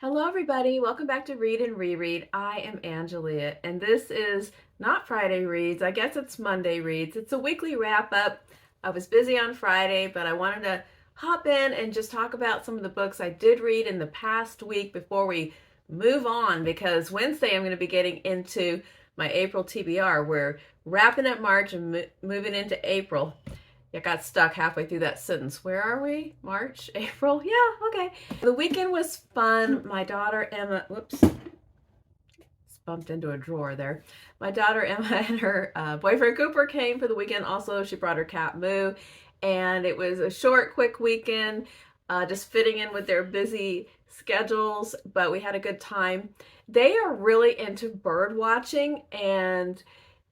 Hello, everybody. Welcome back to Read and Reread. I am Angelia, and this is not Friday Reads. I guess it's Monday Reads. It's a weekly wrap up. I was busy on Friday, but I wanted to hop in and just talk about some of the books I did read in the past week before we move on, because Wednesday I'm going to be getting into my April TBR. We're wrapping up March and moving into April. I got stuck halfway through that sentence. Where are we? March, April? Yeah, okay. The weekend was fun. My daughter Emma, whoops, bumped into a drawer there. My daughter Emma and her boyfriend Cooper came for the weekend. Also, she brought her cat Moo, and it was a short, quick weekend, just fitting in with their busy schedules, but we had a good time. They are really into bird watching, and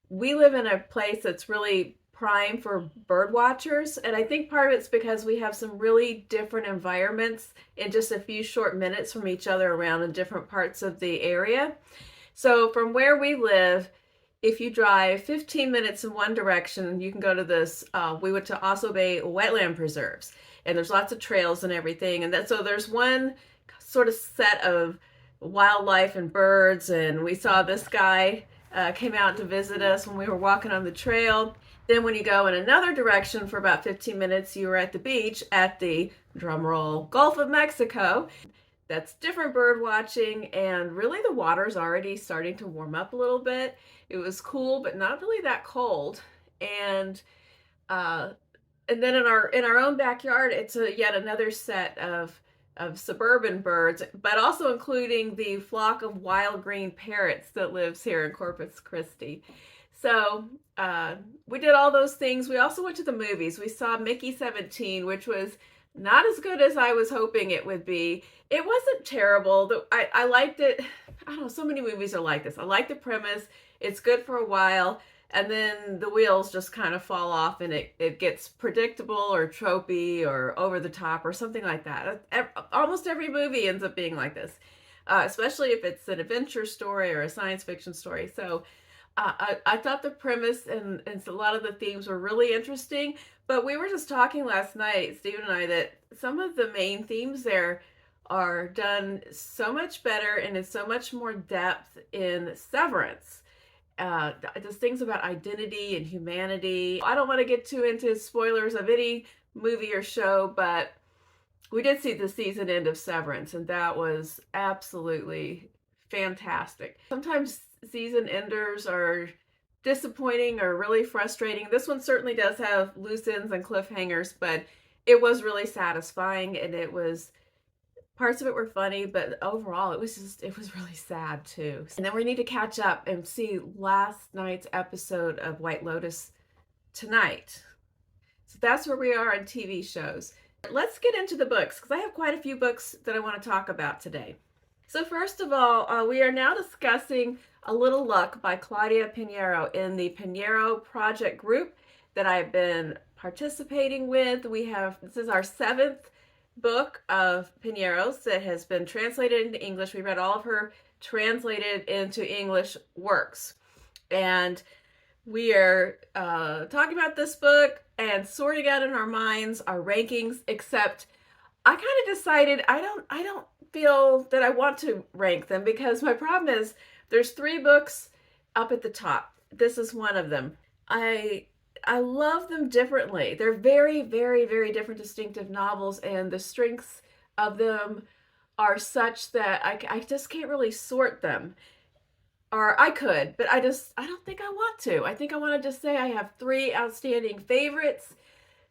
we live in a place that's really prime for bird watchers, and I think part of it's because we have some really different environments in just a few short minutes from each other around in different parts of the area. So from where we live, if you drive 15 minutes in one direction, you can go to this, we went to Osso Bay wetland preserves, and there's lots of trails and everything, and so there's one sort of set of wildlife and birds, and we saw this guy came out to visit us when we were walking on the trail. Then when you go in another direction for about 15 minutes, you were at the beach at the, drumroll, Gulf of Mexico. That's different bird watching, and really the water's already starting to warm up a little bit. It was cool, but not really that cold. And then in our own backyard, it's yet another set of suburban birds, but also including the flock of wild green parrots that lives here in Corpus Christi. So we did all those things. We also went to the movies. We saw Mickey 17, which was not as good as I was hoping it would be. It wasn't terrible. I liked it. I don't know, so many movies are like this. I like the premise. It's good for a while, and then the wheels just kind of fall off, and it gets predictable or tropey or over the top or something like that. Almost every movie ends up being like this, especially if it's an adventure story or a science fiction story. So I thought the premise and a lot of the themes were really interesting, but we were just talking last night, Stephen and I, that some of the main themes there are done so much better and in so much more depth in Severance. Just things about identity and humanity. I don't want to get too into spoilers of any movie or show, but we did see the season end of Severance, and that was absolutely fantastic. Sometimes season enders are disappointing or really frustrating. This one certainly does have loose ends and cliffhangers, but it was really satisfying, and parts of it were funny, but overall it was really sad too. And then we need to catch up and see last night's episode of White Lotus tonight. So that's where we are on TV shows. Let's get into the books, because I have quite a few books that I want to talk about today. So first of all, we are now discussing A Little Luck by Claudia Pineiro in the Pineiro Project group that I've been participating with. This is our 7th book of Pineiro's that has been translated into English. We read all of her translated into English works, and we are talking about this book and sorting out in our minds our rankings, except I kind of decided I don't feel that I want to rank them, because my problem is there's 3 books up at the top. This is one of them. I love them differently. They're very, very, very different, distinctive novels, and the strengths of them are such that I just can't really sort them. Or I could, but I don't think I want to. I think I want to just say I have 3 outstanding favorites.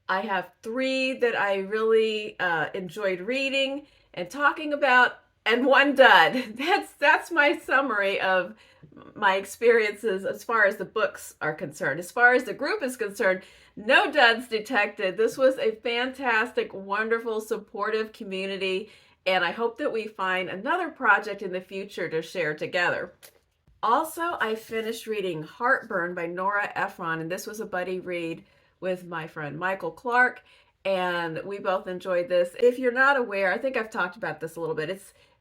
I have 3 that I really enjoyed reading and talking about, and 1 dud. That's my summary of my experiences as far as the books are concerned. As far as the group is concerned, no duds detected. This was a fantastic, wonderful, supportive community, and I hope that we find another project in the future to share together. Also, I finished reading Heartburn by Nora Ephron, and this was a buddy read with my friend Michael Clark, and we both enjoyed this. If you're not aware, I think I've talked about this a little bit.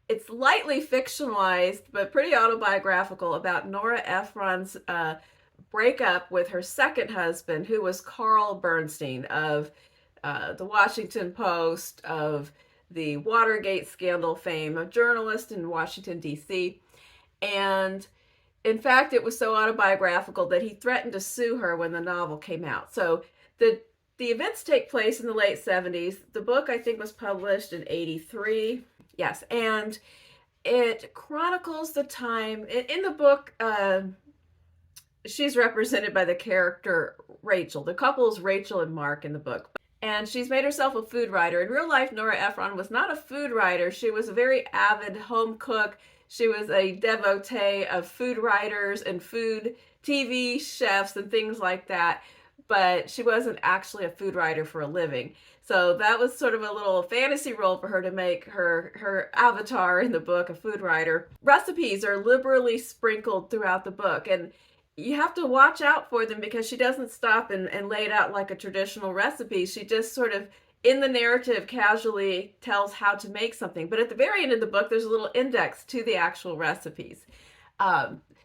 It's lightly fictionalized, but pretty autobiographical, about Nora Ephron's breakup with her second husband, who was Carl Bernstein of the Washington Post, of the Watergate scandal fame, a journalist in Washington, D.C. And in fact, it was so autobiographical that he threatened to sue her when the novel came out. So the events take place in the late 70s. The book, I think, was published in 83. Yes, and it chronicles the time. In the book, she's represented by the character Rachel. The couple is Rachel and Mark in the book. And she's made herself a food writer. In real life, Nora Ephron was not a food writer. She was a very avid home cook. She was a devotee of food writers and food TV chefs and things like that. But she wasn't actually a food writer for a living. So that was sort of a little fantasy role for her to make her avatar in the book a food writer. Recipes are liberally sprinkled throughout the book, and you have to watch out for them because she doesn't stop and lay it out like a traditional recipe. She just sort of, in the narrative, casually tells how to make something. But at the very end of the book, there's a little index to the actual recipes.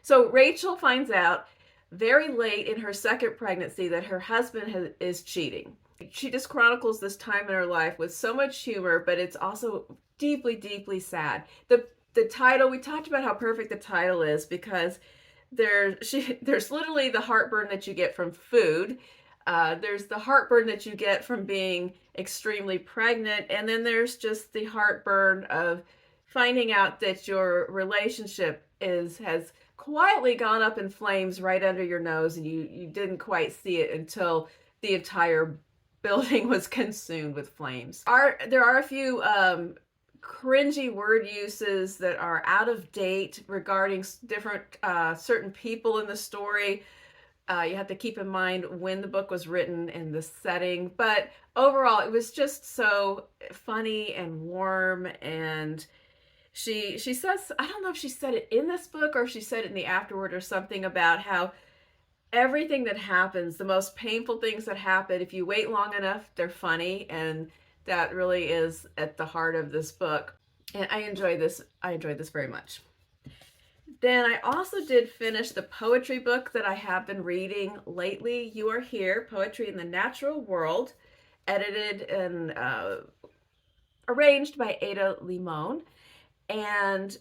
So Rachel finds out very late in her second pregnancy that her husband is cheating. She just chronicles this time in her life with so much humor, but it's also deeply, deeply sad. The title, we talked about how perfect the title is because there's literally the heartburn that you get from food. There's the heartburn that you get from being extremely pregnant. And then there's just the heartburn of finding out that your relationship has quietly gone up in flames right under your nose, and you didn't quite see it until the entire building was consumed with flames. There are a few cringy word uses that are out of date regarding different certain people in the story. You have to keep in mind when the book was written and the setting, but overall it was just so funny and warm. And she says, I don't know if she said it in this book or if she said it in the afterword or something, about how everything that happens, the most painful things that happen, if you wait long enough, they're funny. And that really is at the heart of this book. And I enjoyed this very much. Then I also did finish the poetry book that I have been reading lately, You Are Here, Poetry in the Natural World, edited and arranged by Ada Limon. And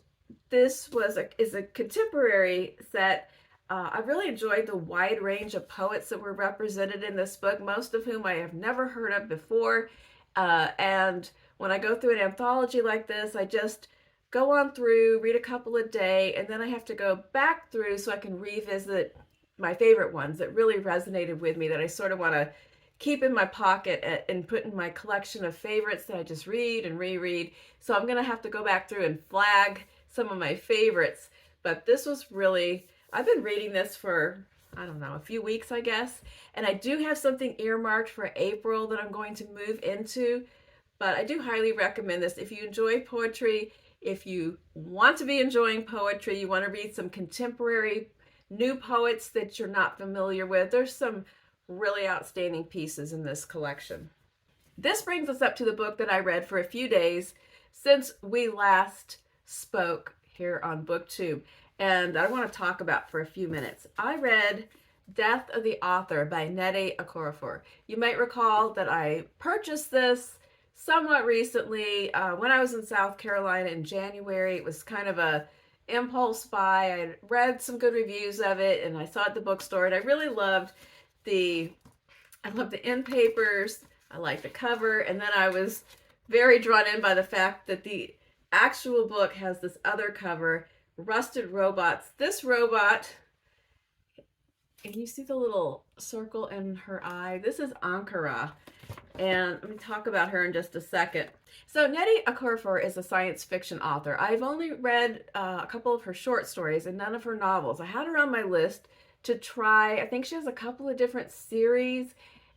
this is a contemporary set. I really enjoyed the wide range of poets that were represented in this book, most of whom I have never heard of before. And when I go through an anthology like this, I just go on through, read a couple a day, and then I have to go back through so I can revisit my favorite ones that really resonated with me, that I sort of want to keep in my pocket and put in my collection of favorites that I just read and reread. So I'm going to have to go back through and flag some of my favorites. But this was really, I've been reading this for, I don't know, a few weeks, I guess. And I do have something earmarked for April that I'm going to move into. But I do highly recommend this. If you enjoy poetry, if you want to be enjoying poetry, you want to read some contemporary new poets that you're not familiar with, there's some really outstanding pieces in this collection. This brings us up to the book that I read for a few days since we last spoke here on BookTube, and I want to talk about for a few minutes. I read Death of the Author by Nnedi Okarafor. You might recall that I purchased this somewhat recently when I was in South Carolina in January. It was kind of a impulse buy. I read some good reviews of it, and I saw it at the bookstore, and I really loved the end papers. I liked the cover, and then I was very drawn in by the fact that the actual book has this other cover, Rusted Robots. This robot, and you see the little circle in her eye. This is Ankara. And let me talk about her in just a second. So Nnedi Okarafor is a science fiction author. I've only read a couple of her short stories and none of her novels. I had her on my list to try. I think she has a couple of different series,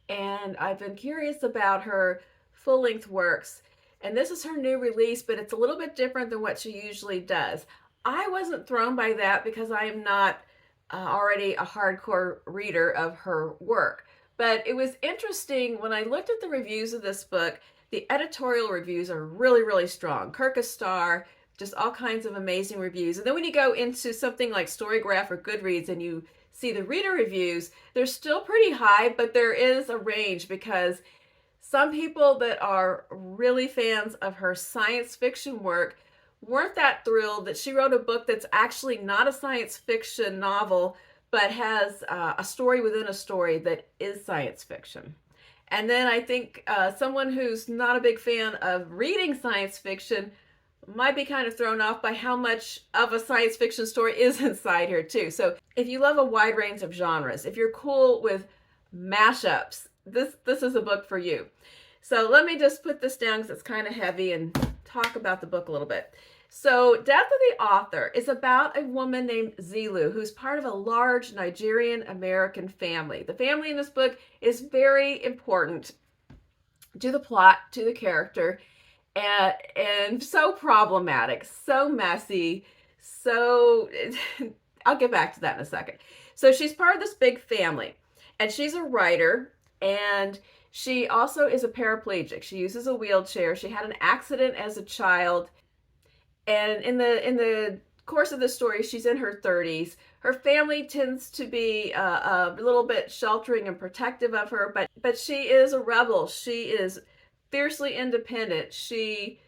and I've been curious about her full-length works. And this is her new release, but it's a little bit different than what she usually does. I wasn't thrown by that because I am not already a hardcore reader of her work. But it was interesting when I looked at the reviews of this book. The editorial reviews are really, really strong. Kirkastar, just all kinds of amazing reviews. And then when you go into something like Storygraph or Goodreads and you see the reader reviews, they're still pretty high, but there is a range because Some people that are really fans of her science fiction work weren't that thrilled that she wrote a book that's actually not a science fiction novel, but has a story within a story that is science fiction. And then I think someone who's not a big fan of reading science fiction might be kind of thrown off by how much of a science fiction story is inside here too. So if you love a wide range of genres, if you're cool with mashups, this is a book for you. So let me just put this down because it's kind of heavy and talk about the book a little bit. So Death of the Author is about a woman named Zilu who's part of a large Nigerian American family. The family in this book is very important to the plot, to the character, and so problematic, so messy, so I'll get back to that in a second. So she's part of this big family, and she's a writer, and she also is a paraplegic. She uses a wheelchair. She had an accident as a child, and in the course of the story, she's in her 30s. Her family tends to be a little bit sheltering and protective of her, but she is a rebel. She is fiercely independent. She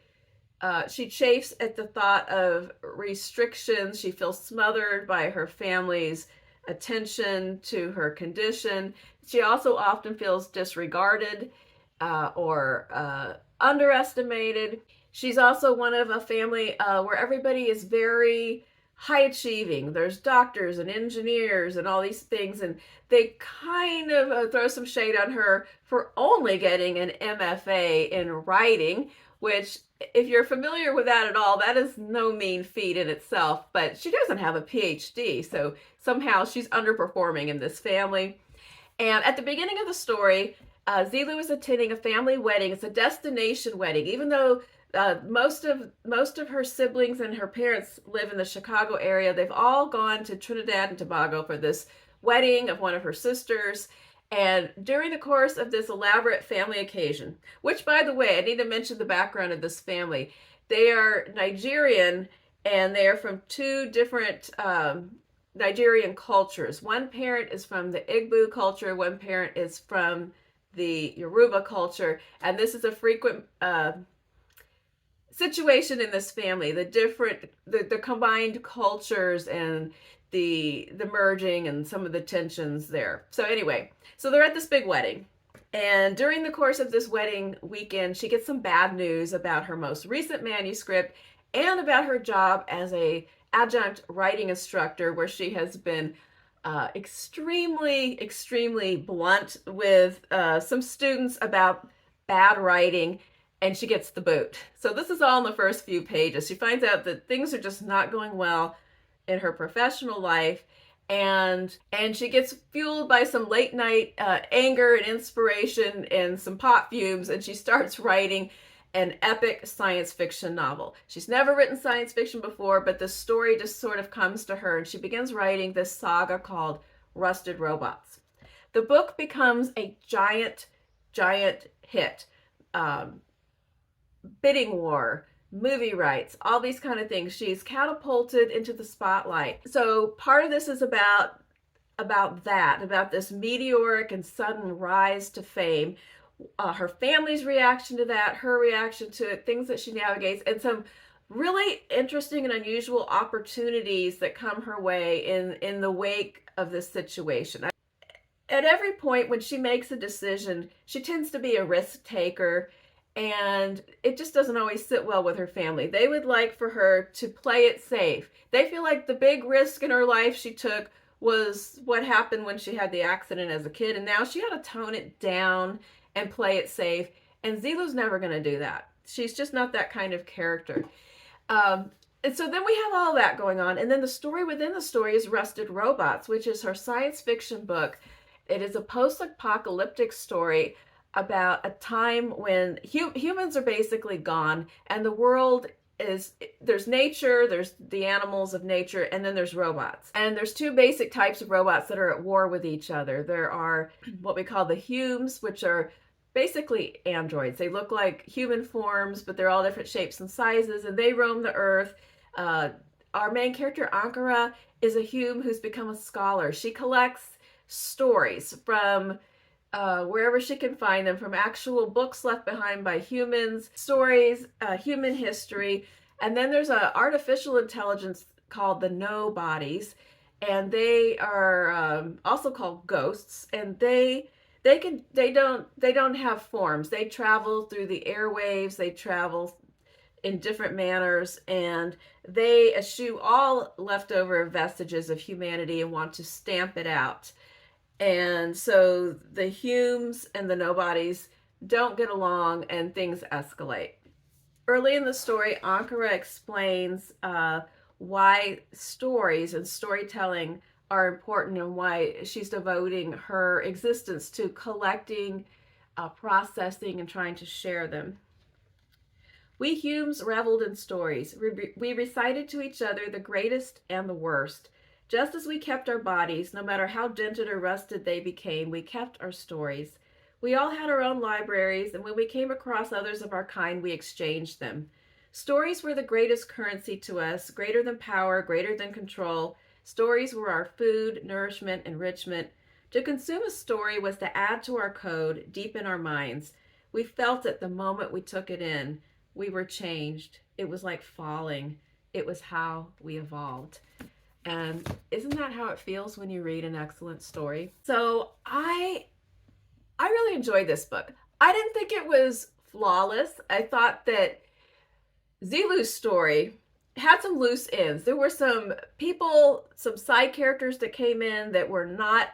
chafes at the thought of restrictions. She feels smothered by her family's attention to her condition. She also often feels disregarded or underestimated. She's also one of a family where everybody is very high achieving. There's doctors and engineers and all these things, and they kind of throw some shade on her for only getting an MFA in writing, which, if you're familiar with that at all, that is no mean feat in itself, but she doesn't have a PhD, so somehow she's underperforming in this family. And at the beginning of the story, Zilu is attending a family wedding. It's a destination wedding, even though most of her siblings and her parents live in the Chicago area. They've all gone to Trinidad and Tobago for this wedding of one of her sisters. And during the course of this elaborate family occasion, which, by the way, I need to mention the background of this family. They are Nigerian, and they are from two different Nigerian cultures. One parent is from the Igbo culture, one parent is from the Yoruba culture, and this is a frequent situation in this family, the combined cultures and the merging and some of the tensions there. So anyway, so they're at this big wedding, and during the course of this wedding weekend, she gets some bad news about her most recent manuscript and about her job as a adjunct writing instructor, where she has been extremely blunt with some students about bad writing, and she gets the boot. So this is all in the first few pages. She finds out that things are just not going well in her professional life, and she gets fueled by some late night anger and inspiration and some pot fumes, and she starts writing an epic science fiction novel. She's never written science fiction before, but the story just sort of comes to her, and she begins writing this saga called Rusted Robots. The book becomes a giant hit. Bidding war, movie rights, all these kind of things. She's catapulted into the spotlight. So part of this is about this meteoric and sudden rise to fame, her family's reaction to that, her reaction to it, things that she navigates, and some really interesting and unusual opportunities that come her way in the wake of this situation. At every point when she makes a decision, she tends to be a risk taker, and it just doesn't always sit well with her family. They would like for her to play it safe. They feel like the big risk in her life she took was what happened when she had the accident as a kid, and now she had to tone it down and play it safe. And Zilu's never going to do that. She's just not that kind of character. And so then we have all that going on, and then the story within the story is Rusted Robots, which is her science fiction book. It is a post-apocalyptic story about a time when humans are basically gone, and the world is, there's nature, there's the animals of nature, and then there's robots. And there's two basic types of robots that are at war with each other. There are what we call the Humes, which are basically androids. They look like human forms, but they're all different shapes and sizes, and they roam the earth. Our main character, Ankara, is a Hume who's become a scholar. She collects stories from wherever she can find them, from actual books left behind by humans, stories, human history. And then there's an artificial intelligence called the Nobodies, and they are also called ghosts, and they don't have forms. They travel through the airwaves. They travel in different manners, and they eschew all leftover vestiges of humanity and want to stamp it out. And so the Humes and the Nobodies don't get along, and things escalate. Early in the story, Ankara explains why stories and storytelling are important, and why she's devoting her existence to collecting, processing, and trying to share them. We Humes reveled in stories. We recited to each other the greatest and the worst. Just as we kept our bodies, no matter how dented or rusted they became, we kept our stories. We all had our own libraries, and when we came across others of our kind, we exchanged them. Stories were the greatest currency to us, greater than power, greater than control. Stories were our food, nourishment, enrichment. To consume a story was to add to our code, deep in our minds. We felt it the moment we took it in. We were changed. It was like falling. It was how we evolved. And isn't that how it feels when you read an excellent story? So I really enjoyed this book. I didn't think it was flawless. I thought that Zilu's story had some loose ends. There were some people, some side characters that came in that were not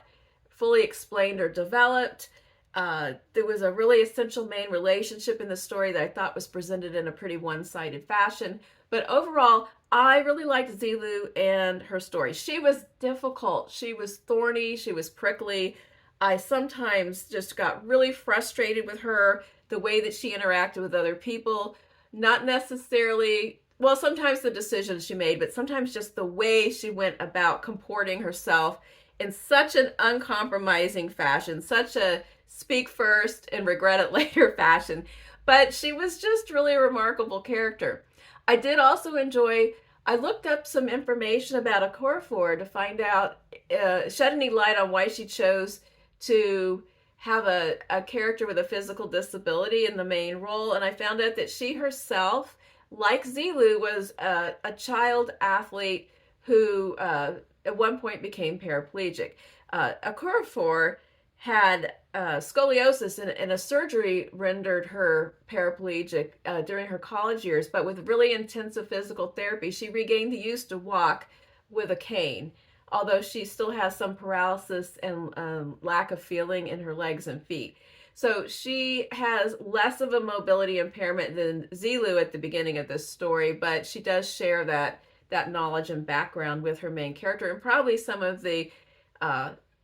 fully explained or developed. There was a really essential main relationship in the story that I thought was presented in a pretty one-sided fashion. But overall, I really liked Zilu and her story. She was difficult. She was thorny. She was prickly. I sometimes just got really frustrated with her, the way that she interacted with other people. Not necessarily, well, sometimes the decisions she made, but sometimes just the way she went about comporting herself in such an uncompromising fashion, such a speak first and regret it later fashion. But she was just really a remarkable character. I did also enjoy, I looked up some information about Okarafor to find out, shed any light on why she chose to have a character with a physical disability in the main role. And I found out that she herself, like Zilu, was a child athlete who at one point became paraplegic. Okarafor had scoliosis, and a surgery rendered her paraplegic during her college years. But with really intensive physical therapy, she regained the use to walk with a cane, although she still has some paralysis and lack of feeling in her legs and feet. So she has less of a mobility impairment than Zilu at the beginning of this story, but she does share that knowledge and background with her main character, and probably some of the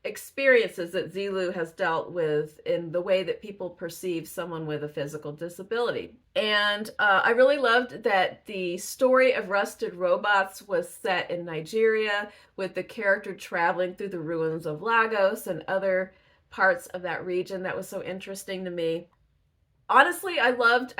experiences that Zilu has dealt with in the way that people perceive someone with a physical disability. And I really loved that the story of rusted robots was set in Nigeria, with the character traveling through the ruins of Lagos and other parts of that region. That was so interesting to me. Honestly, I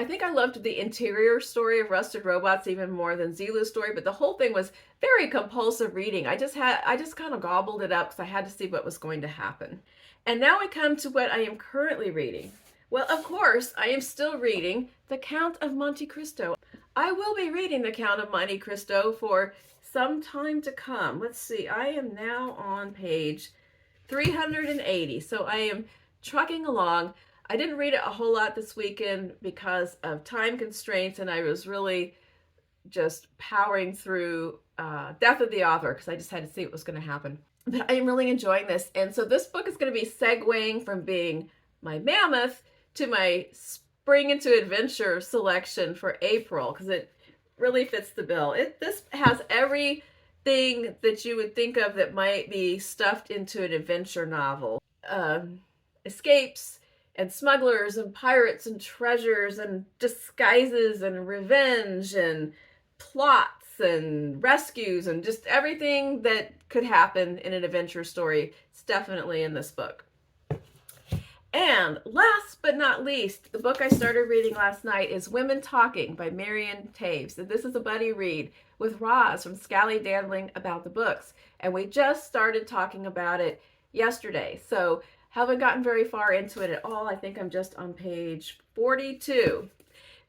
think I loved the interior story of Rusted Robots even more than Zilu's story, but the whole thing was very compulsive reading. I just kind of gobbled it up because I had to see what was going to happen. And now I come to what I am currently reading. Well, of course, I am still reading The Count of Monte Cristo. I will be reading The Count of Monte Cristo for some time to come. Let's see, I am now on page 380, so I am trucking along. I didn't read it a whole lot this weekend because of time constraints, and I was really just powering through Death of the Author because I just had to see what was going to happen. But I am really enjoying this, and so this book is going to be segueing from being my mammoth to my spring into adventure selection for April, because it really fits the bill. This has everything that you would think of that might be stuffed into an adventure novel. Escapes and smugglers and pirates and treasures and disguises and revenge and plots and rescues and just everything that could happen in an adventure story. It's definitely in this book. And last but not least, the book I started reading last night is Women Talking by Miriam Toews. And this is a buddy read with Roz from Scally Dandling about the books. And we just started talking about it yesterday. So Haven't gotten very far into it at all. I think I'm just on page 42,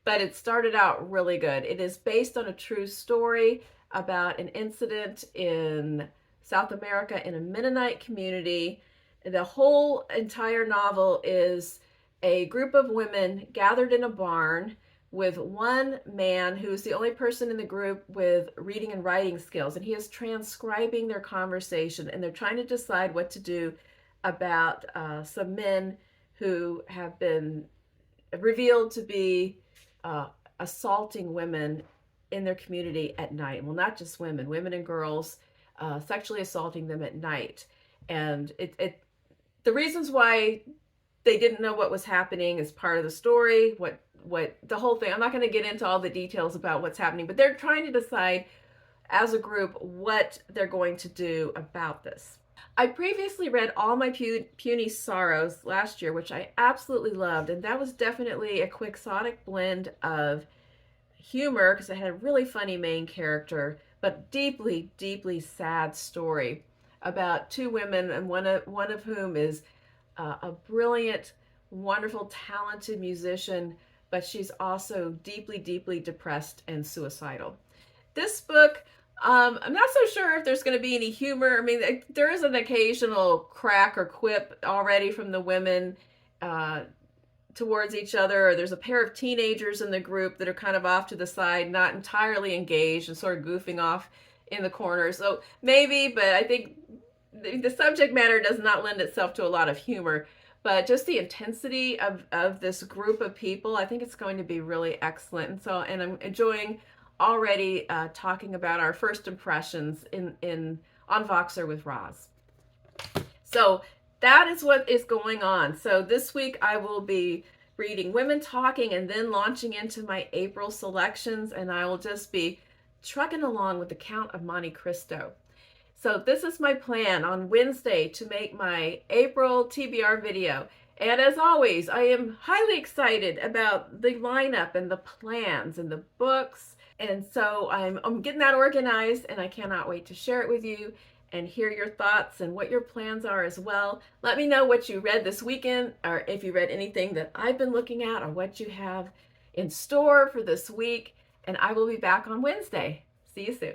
but it started out really good. It is based on a true story about an incident in South America in a Mennonite community. The whole entire novel is a group of women gathered in a barn with one man who's the only person in the group with reading and writing skills, and he is transcribing their conversation, and they're trying to decide what to do about some men who have been revealed to be assaulting women in their community at night. Well, not just women, women and girls, sexually assaulting them at night. And the reasons why they didn't know what was happening is part of the story. What the whole thing. I'm not going to get into all the details about what's happening, but they're trying to decide as a group what they're going to do about this. I previously read All My Puny Sorrows last year, which I absolutely loved, and that was definitely a quixotic blend of humor because it had a really funny main character, but deeply, deeply sad story about two women, and one of whom is a brilliant, wonderful, talented musician, but she's also deeply, deeply depressed and suicidal. This book, I'm not so sure if there's going to be any humor. I mean, there is an occasional crack or quip already from the women towards each other, or there's a pair of teenagers in the group that are kind of off to the side, not entirely engaged and sort of goofing off in the corner. So maybe, but I think the subject matter does not lend itself to a lot of humor. But just the intensity of this group of people, I think it's going to be really excellent. And I'm enjoying already talking about our first impressions on Voxer with Roz. So that is what is going on. So this week I will be reading Women Talking and then launching into my April selections, and I will just be trucking along with the Count of Monte Cristo. So this is my plan on Wednesday to make my April TBR video. And as always, I am highly excited about the lineup and the plans and the books. And so I'm getting that organized, and I cannot wait to share it with you and hear your thoughts and what your plans are as well. Let me know what you read this weekend, or if you read anything that I've been looking at, or what you have in store for this week. And I will be back on Wednesday. See you soon.